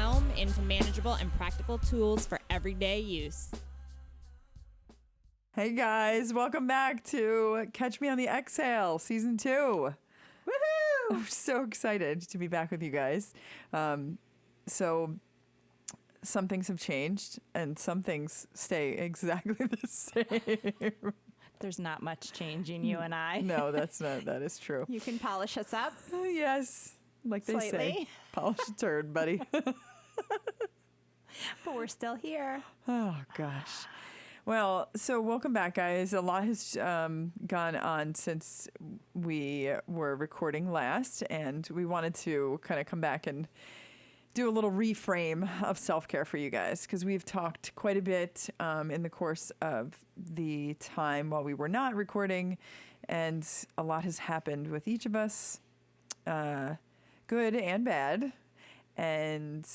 overwhelm into manageable and practical tools for everyday use. Hey guys, welcome back to Catch Me on the Exhale, Season 2. Woohoo! I'm so excited to be back with you guys. So some things have changed and some things stay exactly the same. There's not much changing you and I. No, that is true. You can polish us up. Yes, like they Slightly. say, polish a turd, buddy. But we're still here. Oh, gosh. Well, so welcome back, guys. A lot has gone on since we were recording last, and we wanted to kind of come back and do a little reframe of self-care for you guys, because we've talked quite a bit in the course of the time while we were not recording, and a lot has happened with each of us, good and bad, and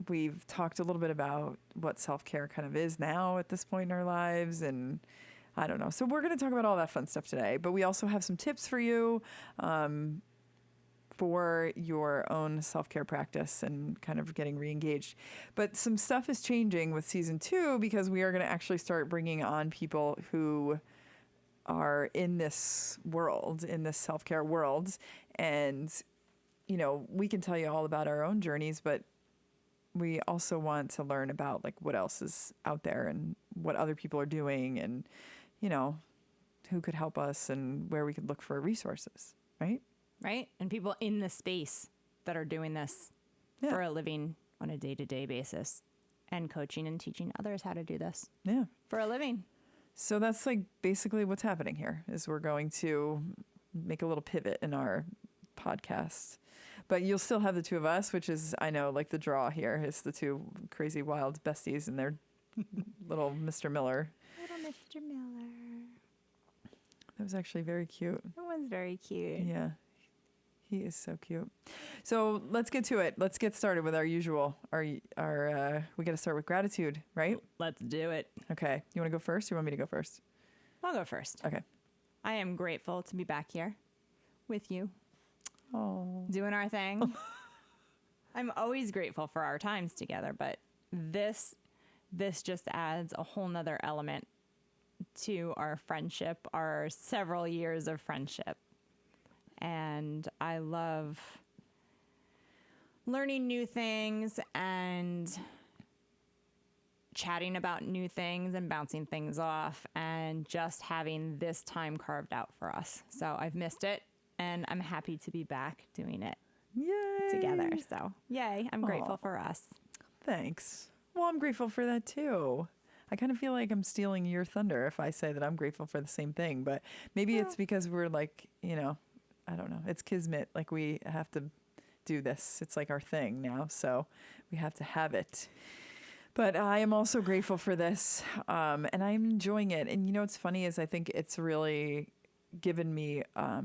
we've talked a little bit about what self-care kind of is now at this point in our lives, and I don't know. So we're going to talk about all that fun stuff today, but we also have some tips for you for your own self-care practice and kind of getting re-engaged. But some stuff is changing with Season 2 because we are going to actually start bringing on people who are in this world, in this self-care world. And, you know, we can tell you all about our own journeys, but we also want to learn about like what else is out there and what other people are doing and, you know, who could help us and where we could look for resources, right? Right? And people in the space that are doing this for a living on a day-to-day basis and coaching and teaching others how to do this for a living. So that's like basically what's happening here is we're going to make a little pivot in our podcast, but you'll still have the two of us, which is, I know, like the draw here is the two crazy wild besties and their little Mr. Miller. Little Mr. Miller. That was actually very cute. That was very cute. Yeah. He is so cute. So let's get to it. Let's get started with our usual. We got to start with gratitude, right? Let's do it. Okay. You want to go first? Or you want me to go first? I'll go first. Okay. I am grateful to be back here with you. Oh. Doing our thing. I'm always grateful for our times together, but this just adds a whole nother element to our friendship, our several years of friendship. And I love learning new things and chatting about new things and bouncing things off and just having this time carved out for us. So I've missed it and I'm happy to be back doing it together. So yay, I'm grateful for us. Thanks. Well, I'm grateful for that too. I kind of feel like I'm stealing your thunder if I say that I'm grateful for the same thing, but maybe it's because we're like, you know, I don't know. It's kismet. Like we have to do this. It's like our thing now. So we have to have it. But I am also grateful for this. And I'm enjoying it. And you know, what's funny is I think it's really given me, I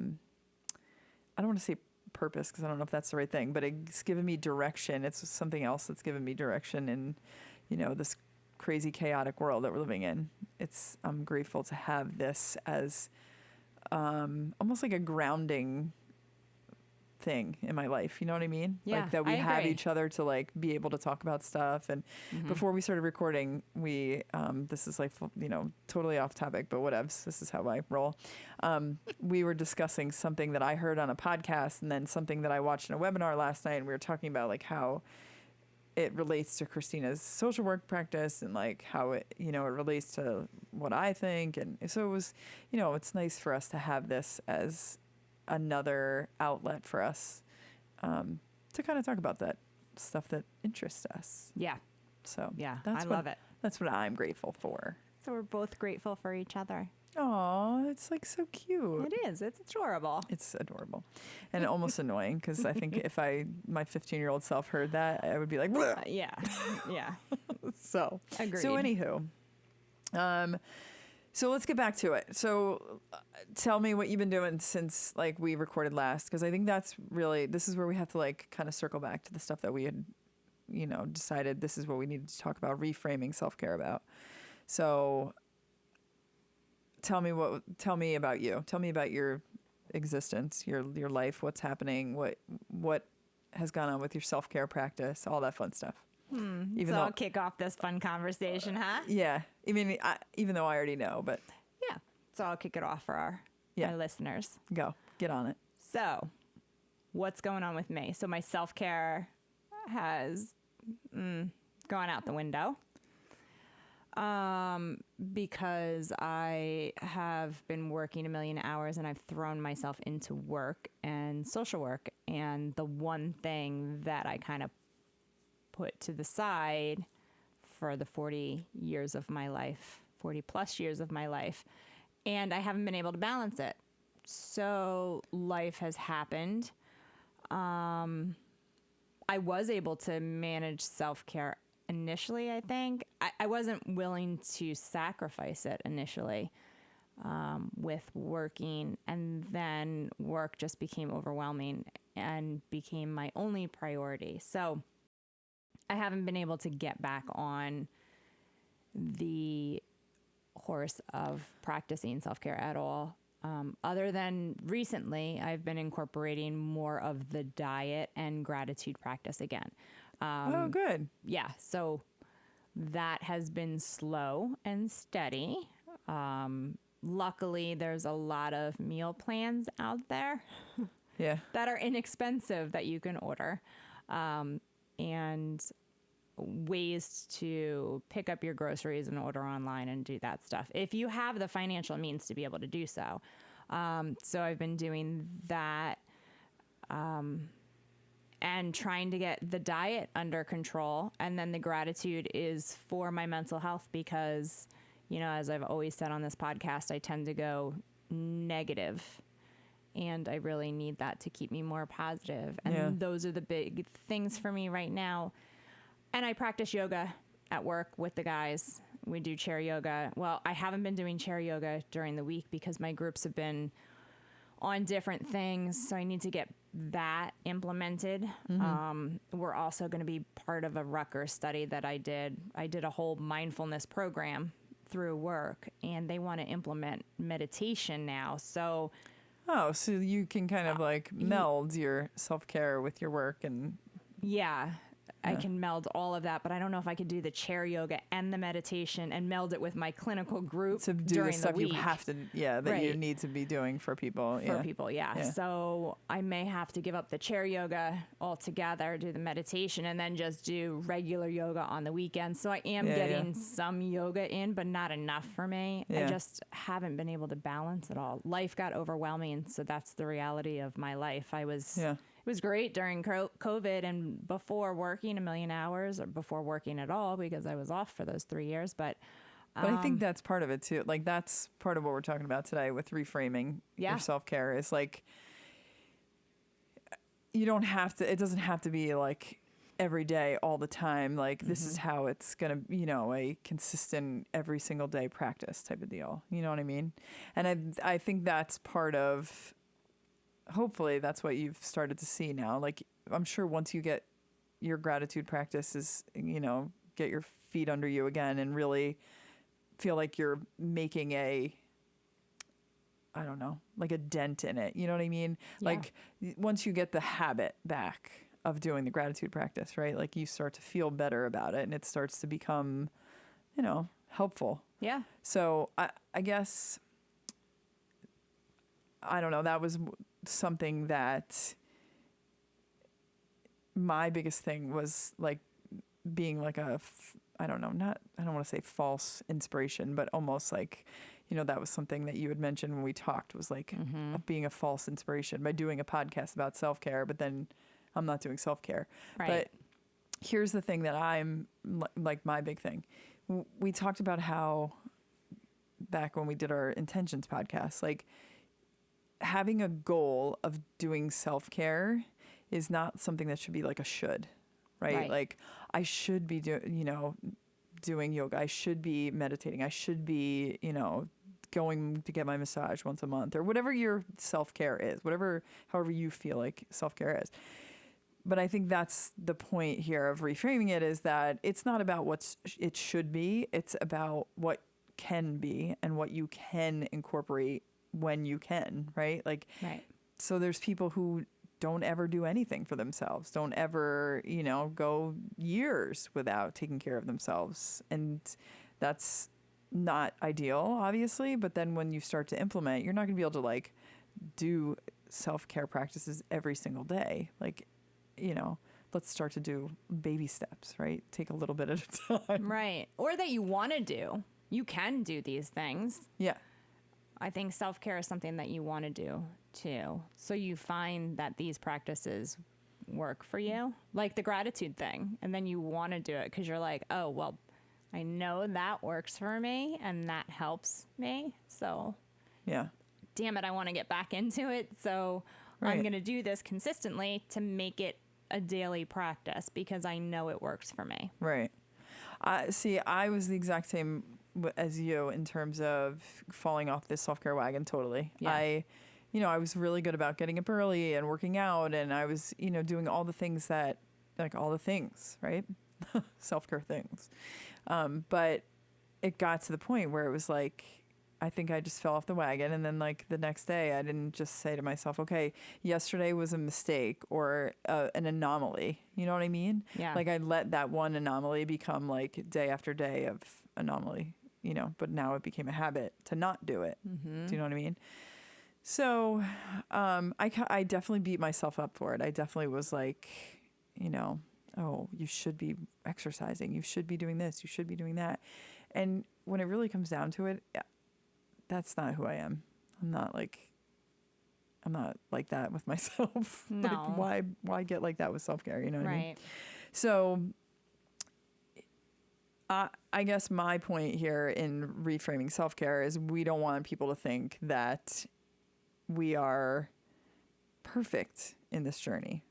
don't want to say purpose because I don't know if that's the right thing, but it's given me direction. It's something else that's given me direction in, you know, this crazy chaotic world that we're living in. I'm grateful to have this as almost like a grounding thing in my life. You know what I mean? Yeah, like that we I have agree. each other to like be able to talk about stuff. And before we started recording, we, this is like, you know, totally off topic, but whatevs. This is how I roll. We were discussing something that I heard on a podcast and then something that I watched in a webinar last night. And we were talking about like how it relates to Christina's social work practice and like how it, you know, it relates to what I think. And so it was, you know, it's nice for us to have this as another outlet for us to kind of talk about that stuff that interests us. Yeah. So Yeah, I love it. That's what I'm grateful for. So we're both grateful for each other. Aw, it's like so cute. It is. It's adorable. It's adorable and almost annoying because I think if my 15-year-old self heard that, I would be like, Yeah. Yeah. So, Agreed. So anywho, so let's get back to it. So tell me what you've been doing since like we recorded last, because I think this is where we have to like kind of circle back to the stuff that we had, you know, decided this is what we needed to talk about, reframing self-care about. So tell me about you. Tell me about your existence, your life, what's happening, what has gone on with your self-care practice, all that fun stuff. So I'll kick off this fun conversation, huh? Yeah. I mean, even though I already know, but Yeah. So I'll kick it off for our listeners. go. Get on it. So what's going on with me? So my self-care has gone out the window because I have been working a million hours and I've thrown myself into work and social work. And the one thing that I kind of put to the side for the 40 years of my life, 40 plus years of my life, and I haven't been able to balance it. So life has happened. I was able to manage self-care initially, I think. I wasn't willing to sacrifice it initially with working, and then work just became overwhelming and became my only priority. So I haven't been able to get back on the horse of practicing self-care at all. Other than recently, I've been incorporating more of the diet and gratitude practice again. Oh, good. Yeah, so that has been slow and steady. Luckily, there's a lot of meal plans out there that are inexpensive that you can order. And ways to pick up your groceries and order online and do that stuff if you have the financial means to be able to do so. So I've been doing that and trying to get the diet under control. And then the gratitude is for my mental health because, you know, as I've always said on this podcast, I tend to go negative. And I really need that to keep me more positive. And those are the big things for me right now. And I practice yoga at work with the guys. We do chair yoga. Well, I haven't been doing chair yoga during the week because my groups have been on different things. So I need to get that implemented. We're also going to be part of a Rutgers study that I did. I did a whole mindfulness program through work, and they want to implement meditation now. So so you can kind of like meld your self-care with your work and I can meld all of that, but I don't know if I could do the chair yoga and the meditation and meld it with my clinical group to do during the stuff the week. You have to, that you need to be doing for people. So I may have to give up the chair yoga altogether, do the meditation, and then just do regular yoga on the weekends. So I am getting some yoga in, but not enough for me. I just haven't been able to balance it all. Life got overwhelming, so that's the reality of my life. It was great during COVID and before working a million hours or before working at all because I was off for those 3 years. But I think that's part of it too. Like that's part of what we're talking about today with reframing your self-care is like, you don't have to, it doesn't have to be like every day, all the time. Like this is how it's going to, a consistent every single day practice type of deal. You know what I mean? And I think that's part of, hopefully that's what you've started to see now. Like, I'm sure once you get your gratitude practice is, get your feet under you again and really feel like you're making a dent in it. You know what I mean? Yeah. Like once you get the habit back of doing the gratitude practice, right? Like you start to feel better about it and it starts to become, helpful. Yeah. So I guess, I don't know, that was something that my biggest thing was like being like I don't want to say false inspiration, but almost like, that was something that you had mentioned when we talked was like being a false inspiration by doing a podcast about self-care, but then I'm not doing self-care. Right. But here's the thing that I'm like my big thing. We talked about how back when we did our intentions podcast, like having a goal of doing self-care is not something that should be like a should, right? Like I should be doing yoga. I should be meditating. I should be, going to get my massage once a month or whatever your self-care is, however you feel like self-care is. But I think that's the point here of reframing it is that it's not about what it should be. It's about what can be and what you can incorporate when you can, right? So there's people who don't ever do anything for themselves, don't ever, go years without taking care of themselves. And that's not ideal, obviously. But then when you start to implement, you're not going to be able to like do self-care practices every single day. Like, let's start to do baby steps, right? Take a little bit at a time. Right. Or that you want to do. You can do these things. Yeah. I think self-care is something that you want to do too. So you find that these practices work for you, like the gratitude thing. And then you want to do it because you're like, oh, well, I know that works for me and that helps me. So yeah, damn it, I want to get back into it. So I'm going to do this consistently to make it a daily practice because I know it works for me. Right. See, I was the exact same as you in terms of falling off this self-care wagon. Totally. Yeah. I was really good about getting up early and working out, and I was, doing all the things right? Self-care things. But it got to the point where it was like, I think I just fell off the wagon. And then like the next day, I didn't just say to myself, okay, yesterday was a mistake or an anomaly. You know what I mean? Yeah. Like I let that one anomaly become like day after day of anomaly, but now it became a habit to not do it. Mm-hmm. Do you know what I mean? So I definitely beat myself up for it. I definitely was like, oh, you should be exercising. You should be doing this. You should be doing that. And when it really comes down to it, that's not who I am. I'm not like that with myself. No. Like why get like that with self-care? You know what I mean? Right. So I guess my point here in reframing self-care is we don't want people to think that we are perfect in this journey.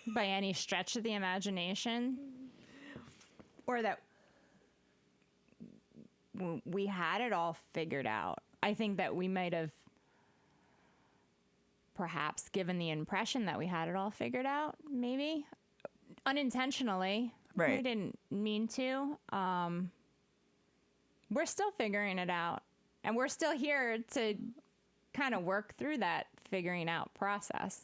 By any stretch of the imagination, or that we had it all figured out. I think that we might have perhaps given the impression that we had it all figured out, maybe unintentionally. Right. We didn't mean to. We're still figuring it out, and we're still here to kind of work through that figuring out process.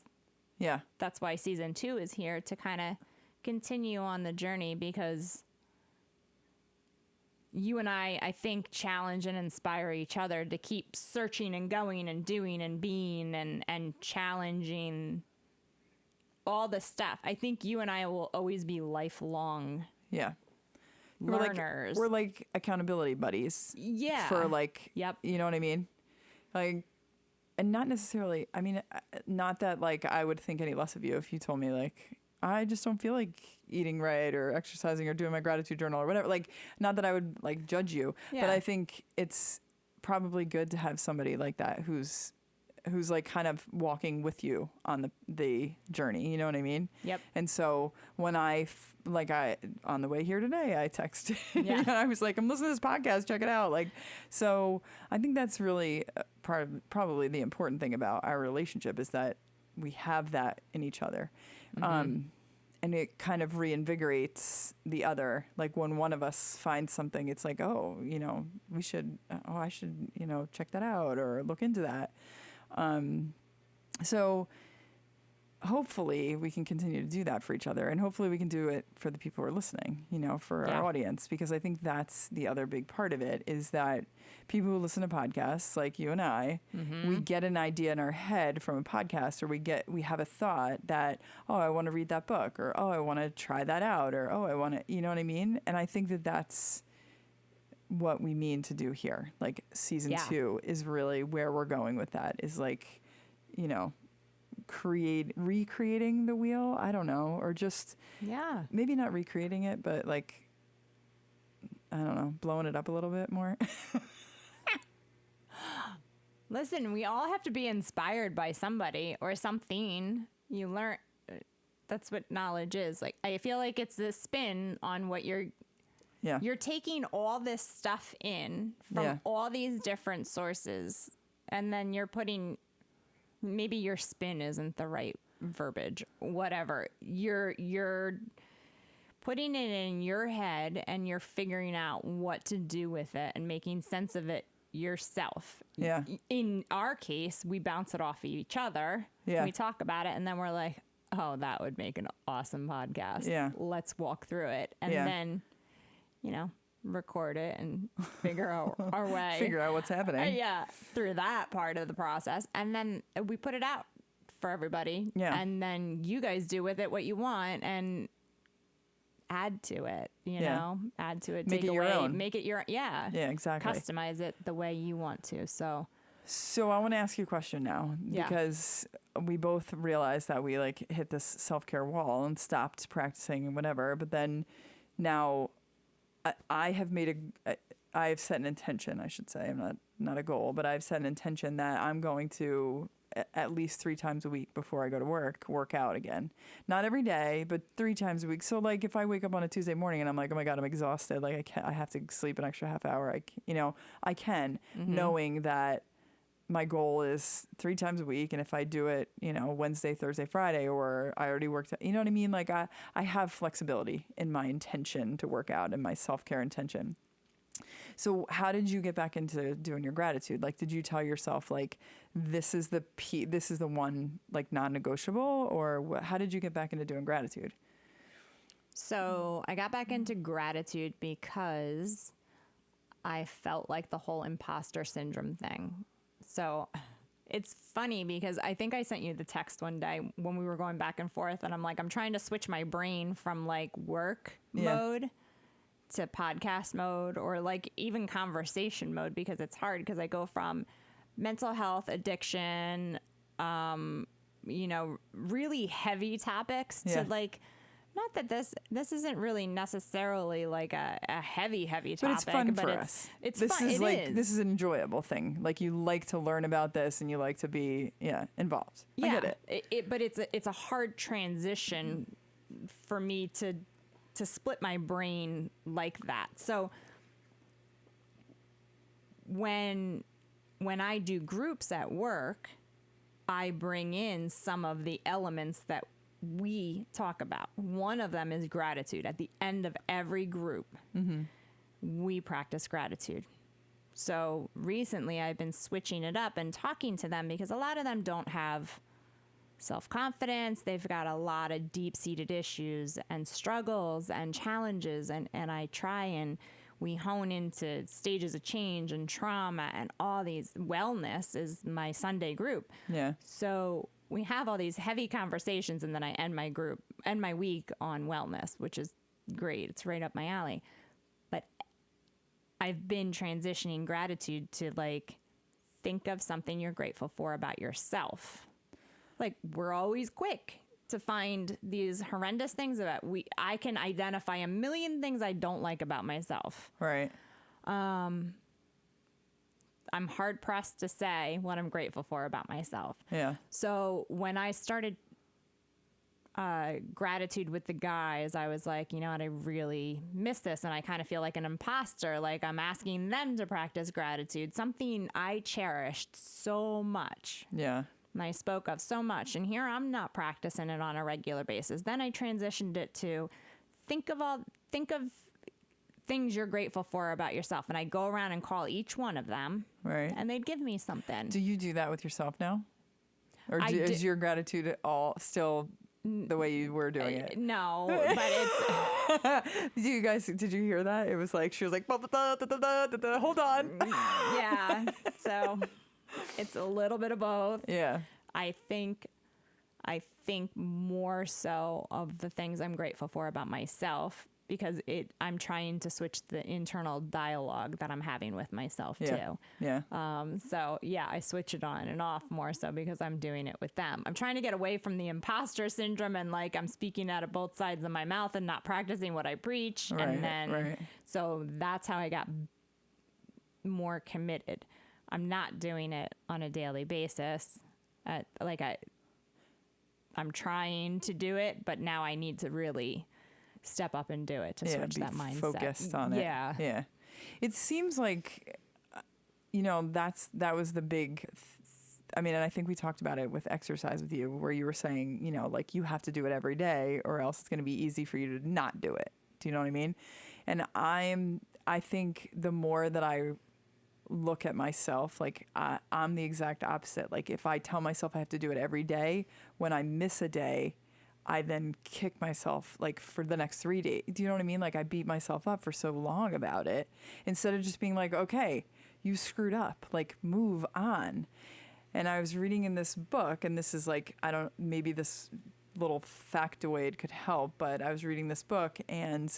Yeah. That's why season 2 is here, to kind of continue on the journey, because you and I think, challenge and inspire each other to keep searching and going and doing and being and challenging all the stuff. I think you and I will always be lifelong learners. We're like accountability buddies. Yeah. For like, yep. You know what I mean? Like, and not necessarily, I mean, not that like I would think any less of you if you told me like, I just don't feel like eating right or exercising or doing my gratitude journal or whatever. Like, not that I would like judge you, but I think it's probably good to have somebody like that who's like kind of walking with you on the journey. You know what I mean? Yep. And so when I on the way here today, I texted, and I was like, I'm listening to this podcast, check it out. Like, so I think that's really probably the important thing about our relationship is that we have that in each other. Mm-hmm. And it kind of reinvigorates the other. Like when one of us finds something, it's like, oh, I should, check that out or look into that. So hopefully we can continue to do that for each other, and hopefully we can do it for the people who are listening, for our audience, because I think that's the other big part of it is that people who listen to podcasts like you and I, mm-hmm. we get an idea in our head from a podcast, or we have a thought that, oh, I want to read that book, or, oh, I want to try that out, or, oh, I want to, you know what I mean? And I think that that's what we mean to do here. Like season 2 is really where we're going with that, is like, recreating the wheel. I don't know. Or just, maybe not recreating it, but like, I don't know, blowing it up a little bit more. Listen, we all have to be inspired by somebody or something. You learn. That's what knowledge is. Like, I feel like it's this spin on what you're taking all this stuff in from all these different sources, and then you're putting, maybe your spin isn't the right verbiage, whatever. You're putting it in your head, and you're figuring out what to do with it and making sense of it yourself. Yeah. In our case, we bounce it off of each other. Yeah. We talk about it, and then we're like, oh, that would make an awesome podcast. Yeah. Let's walk through it. And Yeah. then, record it and figure out our way. Figure out what's happening. Through that part of the process. And then we put it out for everybody. Yeah. And then you guys do with it what you want and add to it, add to it, Make take it your away, own. make it your, Yeah, exactly. customize it the way you want to. So I want to ask you a question now, because we both realized that we hit this self-care wall and stopped practicing and whatever. But then now I have I've set an intention, I should say. I'm not a goal, but I've set an intention that I'm going to at least 3 times a week before I go to work out again. Not every day, but 3 times a week. So if I wake up on a Tuesday morning and I'm like, oh my God, I'm exhausted. I have to sleep an extra half hour. I can, knowing that my goal is 3 times a week. And if I do it, Wednesday, Thursday, Friday, or I already worked out, you know what I mean? I have flexibility in my intention to work out and my self-care intention. So how did you get back into doing your gratitude? Did you tell yourself this is the one non-negotiable, or how did you get back into doing gratitude? So I got back into gratitude because I felt like the whole imposter syndrome thing. So it's funny because I think I sent you the text one day when we were going back and forth, and I'm like, I'm trying to switch my brain from work mode to podcast mode, or even conversation mode, because it's hard because I go from mental health, addiction, really heavy topics to not that this isn't really necessarily a heavy topic, but it's fun for us. It's this fun. Is This is an enjoyable thing. You like to learn about this and you like to be involved. I get it. But it's a hard transition for me to split my brain like that. So when I do groups at work, I bring in some of the elements that we talk about. One of them is gratitude. At the end of every group, we practice gratitude. So recently I've been switching it up and talking to them because a lot of them don't have self-confidence. They've got a lot of deep-seated issues and struggles and challenges. And I try and we hone into stages of change and trauma and all these. Wellness is my Sunday group. Yeah. So we have all these heavy conversations, and then I end my week on wellness, which is great. It's right up my alley. But I've been transitioning gratitude to think of something you're grateful for about yourself. We're always quick to find these horrendous things about I can identify a million things I don't like about myself. Right. I'm hard pressed to say what I'm grateful for about myself. Yeah. So when I started gratitude with the guys, I was like, you know what, I really miss this. And I kind of feel like an imposter. I'm asking them to practice gratitude, something I cherished so much. Yeah. And I spoke of so much. And here I'm not practicing it on a regular basis. Then I transitioned it to think of things you're grateful for about yourself. And I go around and call each one of them. Right. And they'd give me something. Do you do that with yourself now? Or is your gratitude all still the way you were doing it? No, but it's... Did you hear that? It was she was like, hold on. Yeah. So it's a little bit of both. Yeah. I think more so of the things I'm grateful for about myself, because I'm trying to switch the internal dialogue that I'm having with myself too. Yeah. So I switch it on and off more so because I'm doing it with them. I'm trying to get away from the imposter syndrome and I'm speaking out of both sides of my mouth and not practicing what I preach. Right, and then, so that's how I got more committed. I'm not doing it on a daily basis. I'm trying to do it, but now I need to really step up and do it to switch that mindset. Focused on it. Yeah. It seems like, that was the big, and I think we talked about it with exercise with you, where you were saying, you have to do it every day or else it's going to be easy for you to not do it. Do you know what I mean? And I think the more that I look at myself, like I'm the exact opposite. Like if I tell myself I have to do it every day, when I miss a day, I then kick myself like for the next 3 days. Do you know what I mean? Like I beat myself up for so long about it instead of just being like, okay, you screwed up, like move on. And I was reading in this book, and this is like, maybe this little factoid could help, but I was reading this book and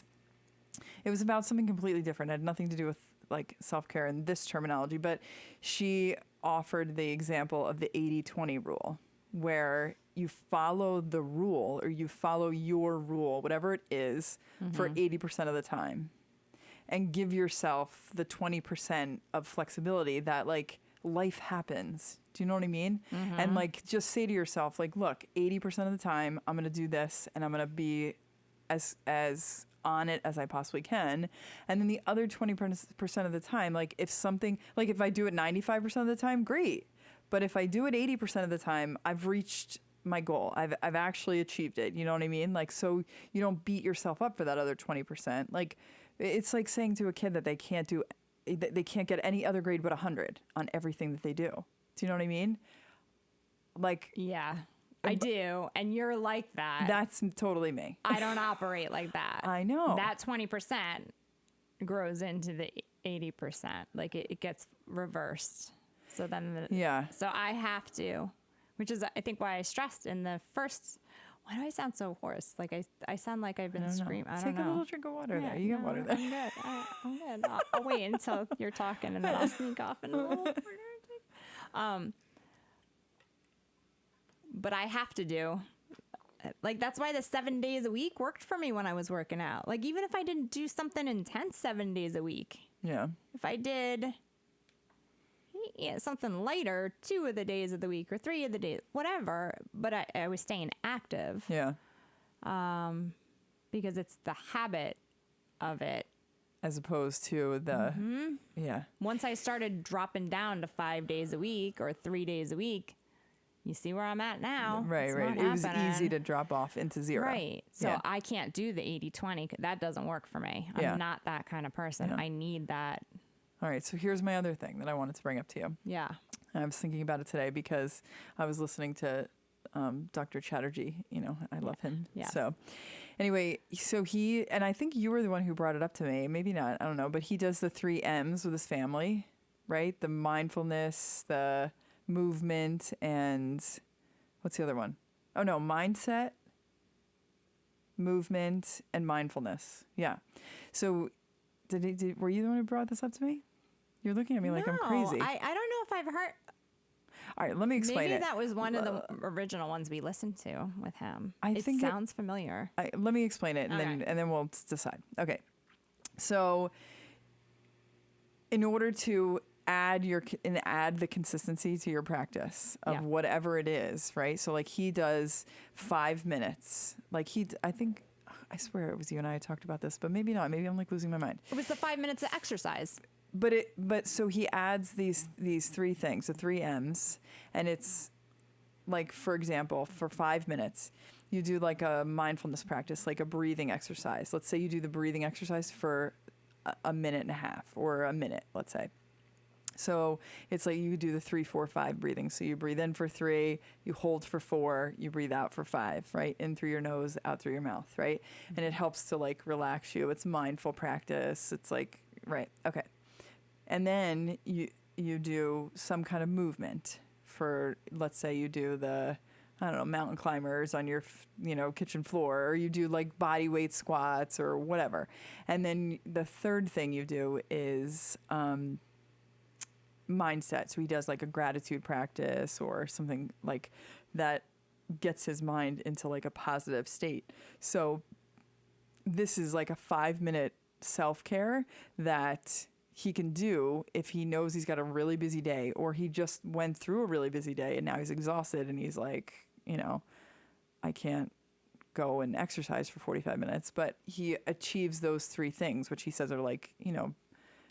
it was about something completely different. It had nothing to do with like self-care and this terminology, but she offered the example of the 80-20 rule, where you follow the rule or you follow your rule, whatever it is, for 80% of the time, and give yourself the 20% of flexibility that like life happens. Do you know what I mean? And like just say to yourself, like, look, 80% of the time I'm going to do this and I'm going to be as on it as I possibly can. And then the other 20% of the time, like if something, like if I do it 95% of the time, great. But if I do it 80% of the time, I've reached my goal. I've actually achieved it. You know what I mean? Like, so you don't beat yourself up for that other 20%. Like it's like saying to a kid that they can't get any other grade but 100 on everything that they do. Do you know what I mean? Like, yeah. I do. And you're like that. That's totally me. I don't operate like that. I know. That 20% grows into the 80%. Like it gets reversed. So then, so I have to, which is, I think, why I stressed in the first. Why do I sound so hoarse? Like I sound like I've been screaming. I don't know. Take a little drink of water there. You got water there. I'm good. I'm good. I'll wait until you're talking and then I'll sneak off and but I have to do. Like, that's why the 7 days a week worked for me when I was working out. Like, even if I didn't do something intense 7 days a week. Yeah. If I did something lighter 2 of the days of the week or 3 of the days, whatever, but I was staying active. Yeah. Because it's the habit of it. As opposed to the, yeah. Once I started dropping down to 5 days a week or 3 days a week, you see where I'm at now. Right. It was easy to drop off into zero. Right. So I can't do the 80-20. That doesn't work for me. I'm not that kind of person. I need that. All right. So here's my other thing that I wanted to bring up to you. Yeah. I was thinking about it today because I was listening to Dr. Chatterjee. You know, I love him. Yeah. So anyway, so he, and I think you were the one who brought it up to me. Maybe not. I don't know. But he does the 3 M's with his family, right? The mindfulness, the movement, and what's the other one? Oh no, mindset, movement, and mindfulness. Yeah. So were you the one who brought this up to me? You're looking at me like I'm crazy. I don't know if I've heard. All right, let me explain it. Maybe that was one of the original ones we listened to with him. I think it sounds familiar. Let me explain it, and then we'll decide. Okay. So in order to add the consistency to your practice of whatever it is, right? So like he does 5 minutes. Like I swear it was you and I talked about this, but maybe not. Maybe I'm like losing my mind. It was the 5 minutes of exercise. But so he adds these 3 things, the 3 M's, and it's like, for example, for 5 minutes, you do like a mindfulness practice, like a breathing exercise. Let's say you do the breathing exercise for a minute and a half or a minute, let's say. So it's like you do the 3, 4, 5 breathing. So you breathe in for 3, you hold for 4, you breathe out for 5, right? In through your nose, out through your mouth, right? And it helps to like relax you. It's mindful practice. It's like, right. Okay. And then you do some kind of movement for, let's say you do the, I don't know, mountain climbers on your, kitchen floor, or you do like body weight squats or whatever. And then the third thing you do is, mindset. So he does like a gratitude practice or something like that gets his mind into like a positive state. So this is like a 5-minute self-care that he can do if he knows he's got a really busy day, or he just went through a really busy day and now he's exhausted and he's like, I can't go and exercise for 45 minutes, but he achieves those 3 things, which he says are like,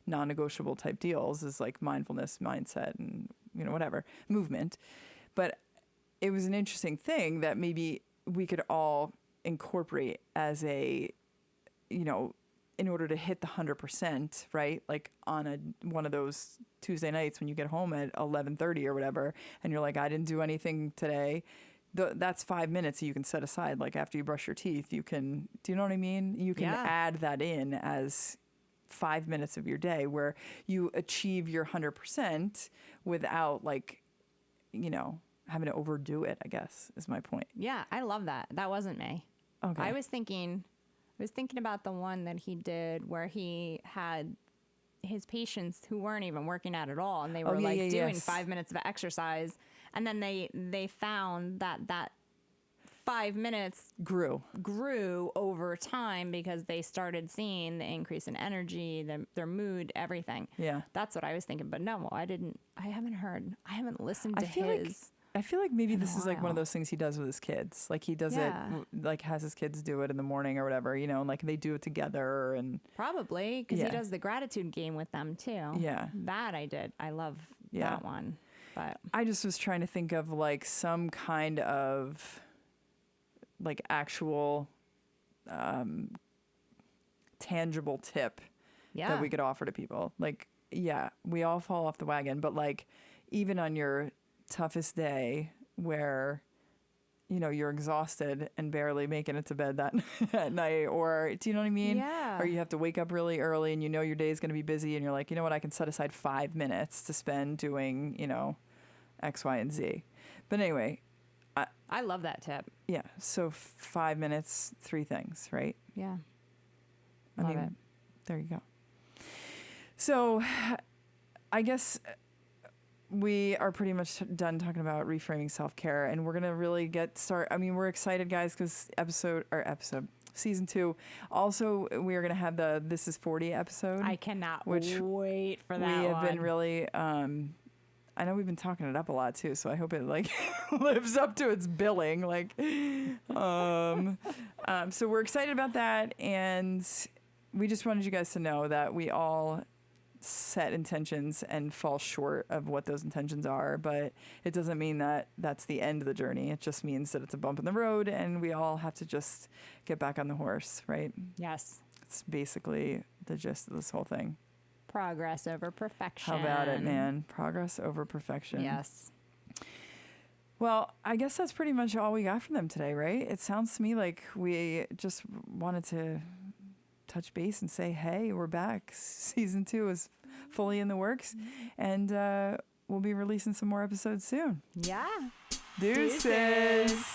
non-negotiable type deals, is like mindfulness, mindset, and whatever, movement. But it was an interesting thing that maybe we could all incorporate as a in order to hit the 100%, right? Like on one of those Tuesday nights when you get home at 11:30 or whatever, and you're like, I didn't do anything today. That's 5 minutes that you can set aside. Like after you brush your teeth, you can, do you know what I mean? You can add that in as 5 minutes of your day where you achieve your 100% without like, you know, having to overdo it, I guess is my point. Yeah, I love that. That wasn't me. Okay. I was thinking about the one that he did where he had his patients who weren't even working out at all, and they were doing 5 minutes of exercise, and then they found that 5 minutes grew over time because they started seeing the increase in energy, their mood, everything. Yeah, that's what I was thinking. But no, I haven't listened to his. I feel like maybe this is like one of those things he does with his kids. Like he does it, like has his kids do it in the morning or whatever, you know, and like they do it together and probably because he does the gratitude game with them too. Yeah, that I did. I love that one. But I just was trying to think of like some kind of like actual tangible tip that we could offer to people. Like, we all fall off the wagon, but like even on your toughest day where, you know, you're exhausted and barely making it to bed that at night, or do you know what I mean? Yeah. Or you have to wake up really early and you know your day is going to be busy and you're like, you know what, I can set aside 5 minutes to spend doing, you know, X, Y, and Z. But anyway, I love that tip. Yeah. So 5 minutes, 3 things, right? Yeah. Love it. There you go. So I guess we are pretty much done talking about reframing self-care, and we're going to really we're excited, guys, because season 2. Also, we are going to have the This Is 40 episode. I cannot wait for that. We have been really, I know we've been talking it up a lot too, so I hope it like lives up to its billing. Like, so we're excited about that, and we just wanted you guys to know that we all set intentions and fall short of what those intentions are, but it doesn't mean that that's the end of the journey. It just means that it's a bump in the road, and we all have to just get back on the horse, right? Yes. It's basically the gist of this whole thing. Progress over perfection. How about it, man? Progress over perfection. Yes. Well, I guess that's pretty much all we got from them today, right? It sounds to me like we just wanted to touch base and say, hey, we're back. Season 2 is fully in the works, and we'll be releasing some more episodes soon. Yeah. Deuces.